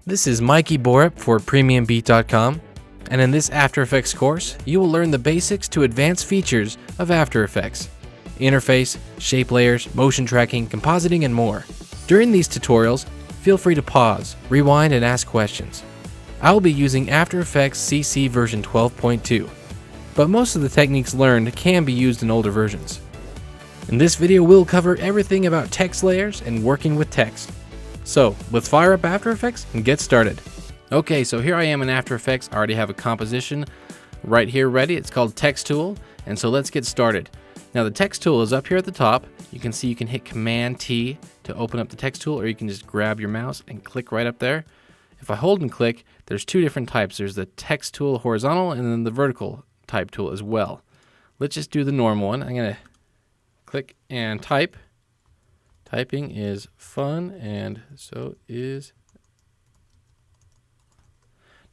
This is Mikey Borup for PremiumBeat.com, and in this After Effects course, you will learn the basics to advanced features of After Effects: interface, shape layers, motion tracking, compositing, and more. During these tutorials, feel free to pause, rewind, and ask questions. I will be using After Effects CC version 12.2, but most of the techniques learned can be used in older versions. In this video, we'll cover everything about text layers and working with text. So let's fire up After Effects and get started. Okay, so here I am in After Effects. I already have a composition right here ready. It's called Text Tool, and so let's get started. Now the Text Tool is up here at the top. You can see you can hit Command T to open up the Text Tool, or you can just grab your mouse and click right up there. If I hold and click, there's two different types. There's the Text Tool horizontal and then the vertical type tool as well. Let's just do the normal one. I'm gonna click and type. Typing is fun, and so is...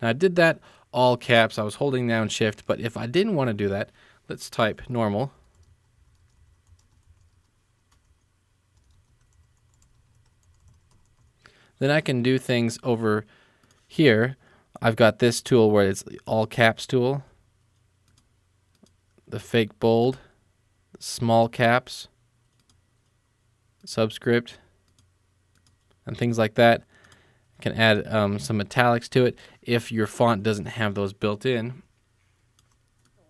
Now I did that all caps. I was holding down Shift, but if I didn't want to do that, let's type normal. Then I can do things over here. I've got this tool where it's the all caps tool, the fake bold, the small caps, subscript, and things like that. You can add some italics to it. If your font doesn't have those built in,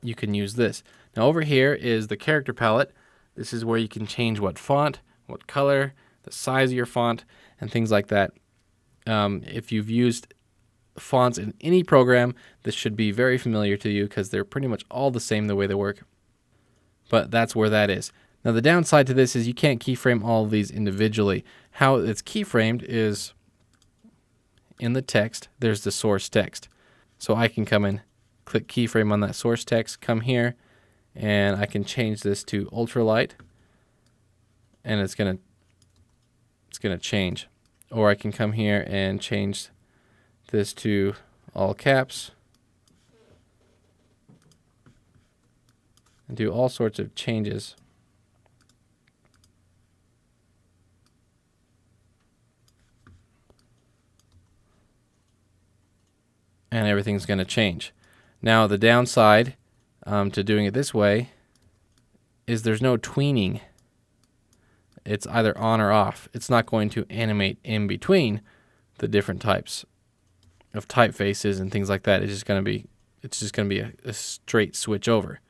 you can use this. Now over here is the character palette. This is where you can change what font, what color, the size of your font, and things like that. If you've used fonts in any program, this should be very familiar to you because they're pretty much all the same the way they work. But that's where that is. Now the downside to this is you can't keyframe all of these individually. How it's keyframed is in the text, there's the source text. So I can come in, click keyframe on that source text, come here, and I can change this to ultralight, and it's gonna change. Or I can come here and change this to all caps and do all sorts of changes. And everything's going to change. Now the downside to doing it this way is there's no tweening. It's either on or off. It's not going to animate in between the different types of typefaces and things like that. It's just going to be a straight switch over.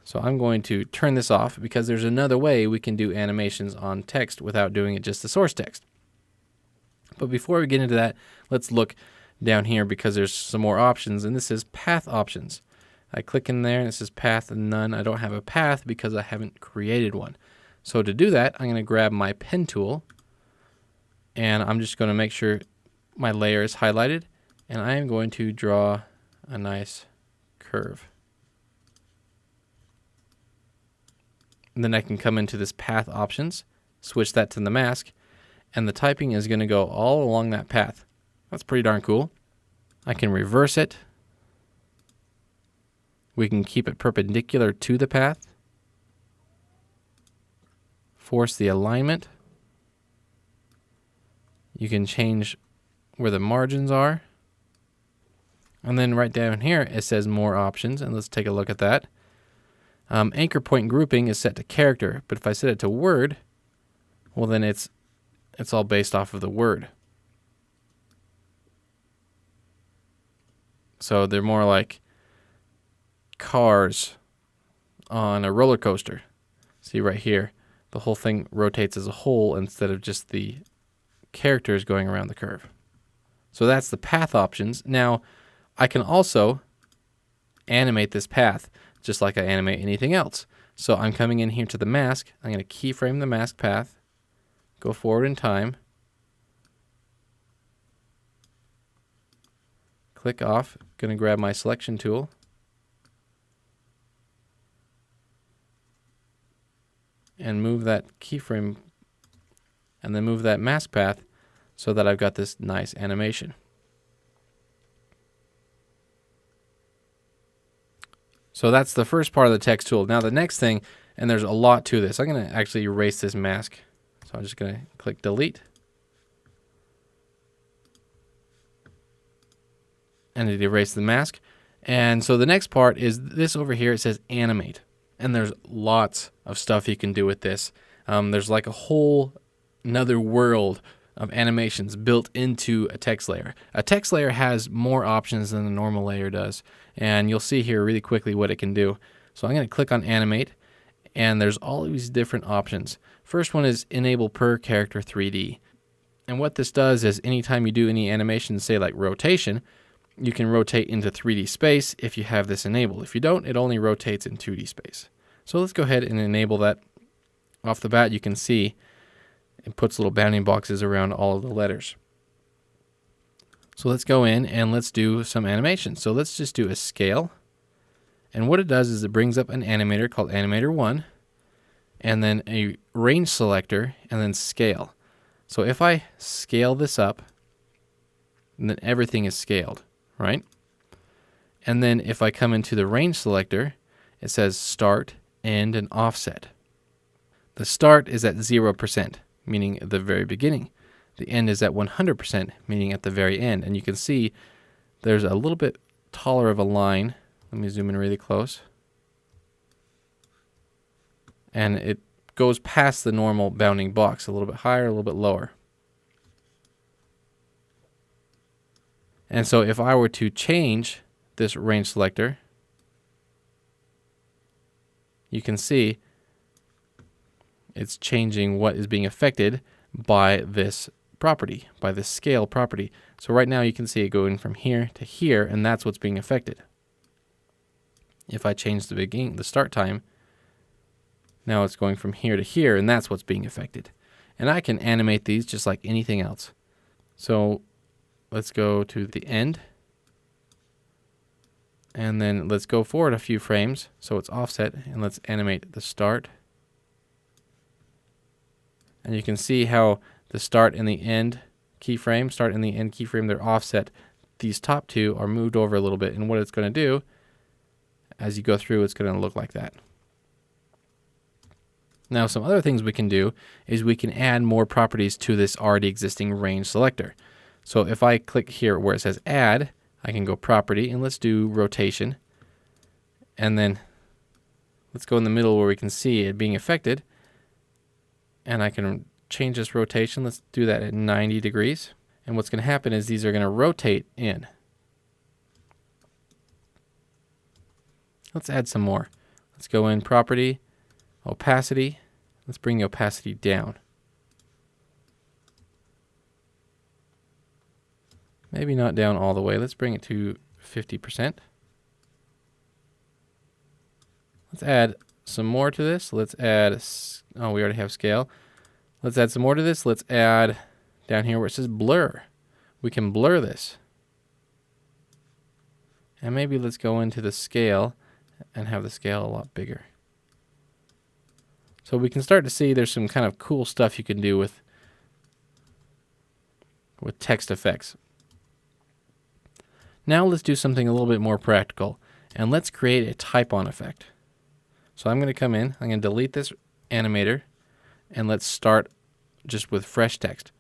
So I'm going to turn this off because there's another way we can do animations on text without doing it just the source text. But before we get into that, let's look down here because there's some more options, and this is path options. I click in there and it says path and none. I don't have a path because I haven't created one. So to do that, I'm going to grab my pen tool, and I'm just going to make sure my layer is highlighted, and I am going to draw a nice curve. And then I can come into this path options, switch that to the mask, and the typing is going to go all along that path. That's pretty darn cool. I can reverse it. We can keep it perpendicular to the path. Force the alignment. You can change where the margins are. And then right down here it says more options, and let's take a look at that. Anchor point grouping is set to character, but if I set it to word, well then it's all based off of the word. So they're more like cars on a roller coaster. See right here, the whole thing rotates as a whole instead of just the characters going around the curve. So that's the path options. Now I can also animate this path just like I animate anything else. So I'm coming in here to the mask. I'm going to keyframe the mask path, go forward in time, click off, going to grab my selection tool, and move that keyframe, and then move that mask path so that I've got this nice animation. So that's the first part of the text tool. Now the next thing, and there's a lot to this, I'm going to actually erase this mask. So I'm just going to click delete. and it erased the mask. And so the next part is this over here. It says animate, and there's lots of stuff you can do with this. There's like a whole another world of animations built into a text layer. A text layer has more options than the normal layer does, and you'll see here really quickly what it can do. So I'm going to click on animate, and there's all of these different options. First one is enable per character 3D. And what this does is anytime you do any animation, say like rotation, you can rotate into 3D space if you have this enabled. If you don't, it only rotates in 2D space. So let's go ahead and enable that. Off the bat, you can see it puts little bounding boxes around all of the letters. So let's go in and let's do some animation. So let's just do a scale. And what it does is it brings up an animator called Animator 1, and then a range selector, and then scale. So if I scale this up, then everything is scaled, right? And then if I come into the range selector, it says start, end, and offset. The start is at 0%, meaning at the very beginning. The end is at 100%, meaning at the very end. And you can see there's a little bit taller of a line. Let me zoom in really close. And it goes past the normal bounding box, a little bit higher, a little bit lower. And so if I were to change this range selector, you can see it's changing what is being affected by this property, by this scale property. So right now you can see it going from here to here, and that's what's being affected. If I change the start time, now it's going from here to here, and that's what's being affected. And I can animate these just like anything else. So let's go to the end. And then let's go forward a few frames so it's offset, and let's animate the start. And you can see how the start and the end keyframe, they're offset. These top two are moved over a little bit, and what it's going to do, as you go through, it's going to look like that. Now, some other things we can do is we can add more properties to this already existing range selector. So if I click here where it says add, I can go property, and let's do rotation. And then let's go in the middle where we can see it being affected. And I can change this rotation. Let's do that at 90 degrees. And what's going to happen is these are going to rotate in. Let's add some more. Let's go in property, opacity. Let's bring the opacity down. Maybe not down all the way. Let's bring it to 50%. Let's add some more to this. Let's add, oh, we already have scale. Let's add some more to this. Let's add down here where it says blur. We can blur this. And maybe let's go into the scale and have the scale a lot bigger. So we can start to see there's some kind of cool stuff you can do with text effects. Now let's do something a little bit more practical, and let's create a type-on effect. So I'm going to come in, I'm going to delete this animator, and let's start just with fresh text.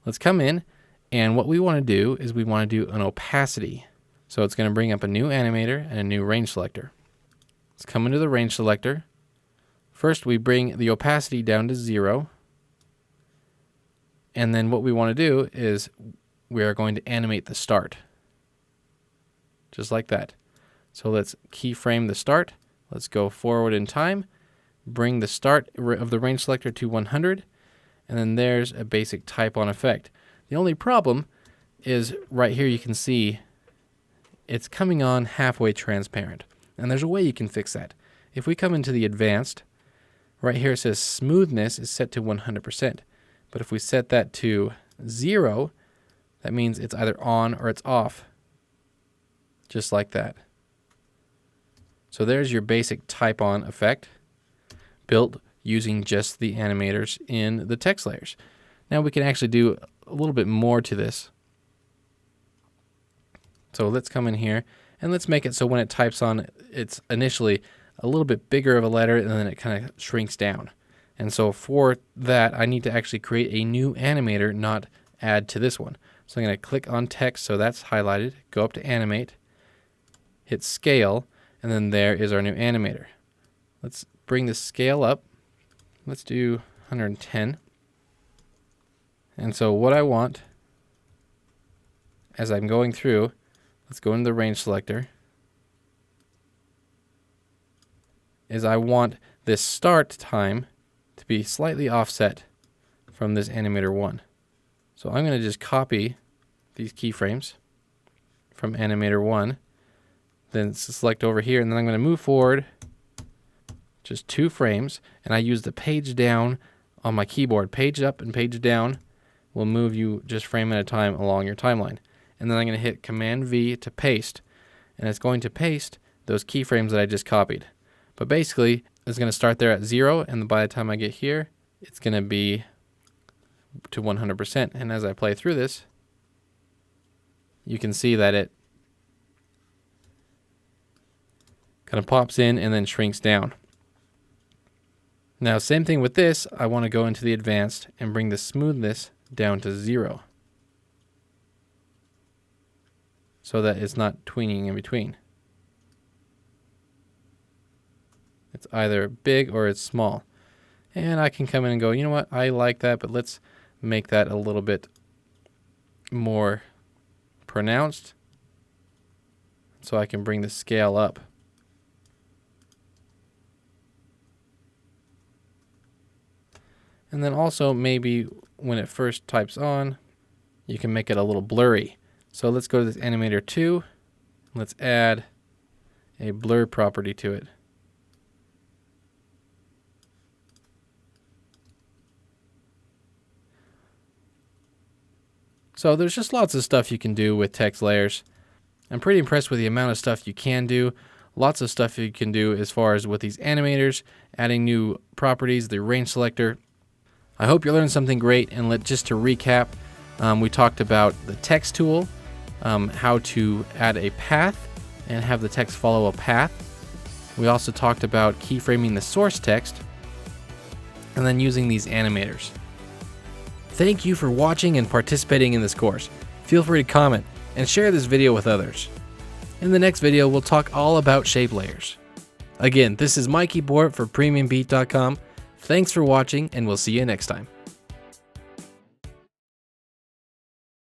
Let's come in, and what we want to do is we want to do an opacity. So it's going to bring up a new animator and a new range selector. Let's come into the range selector. First, we bring the opacity down to 0. And then what we want to do is we are going to animate the start. Just like that. So let's keyframe the start. Let's go forward in time. Bring the start of the range selector to 100. And then there's a basic type-on effect. The only problem is right here you can see it's coming on halfway transparent. And there's a way you can fix that. If we come into the advanced, right here it says smoothness is set to 100%. But if we set that to 0, that means it's either on or it's off. Just like that. So there's your basic type-on effect built using just the animators in the text layers. Now we can actually do a little bit more to this. So let's come in here and let's make it so when it types on, it's initially a little bit bigger of a letter and then it kind of shrinks down. And so for that, I need to actually create a new animator, not add to this one. So I'm going to click on text, so that's highlighted, go up to animate, hit scale, and then there is our new animator. Let's bring the scale up. Let's do 110. And so what I want, as I'm going through, let's go into the range selector, is I want this start time to be slightly offset from this animator 1. So I'm going to just copy these keyframes from animator 1, then select over here, and then I'm going to move forward just 2 frames, and I use the page down on my keyboard. Page up and page down will move you just frame at a time along your timeline. And then I'm going to hit Command V to paste, and it's going to paste those keyframes that I just copied. But basically, it's going to start there at 0, and by the time I get here, it's going to be to 100%. And as I play through this, you can see that it kind of pops in and then shrinks down. Now, same thing with this. I want to go into the advanced and bring the smoothness down to 0 so that it's not tweening in between. It's either big or it's small. And I can come in and go, you know what, I like that, but let's make that a little bit more pronounced so I can bring the scale up. And then also maybe when it first types on, you can make it a little blurry. So let's go to this animator 2. Let's add a blur property to it. So there's just lots of stuff you can do with text layers. I'm pretty impressed with the amount of stuff you can do. Lots of stuff you can do as far as with these animators, adding new properties, the range selector. I hope you learned something great, and just to recap, we talked about the text tool, how to add a path and have the text follow a path. We also talked about keyframing the source text and then using these animators. Thank you for watching and participating in this course. Feel free to comment and share this video with others. In the next video, we'll talk all about shape layers. Again, this is Mikey Bort for PremiumBeat.com. Thanks for watching, and we'll see you next time.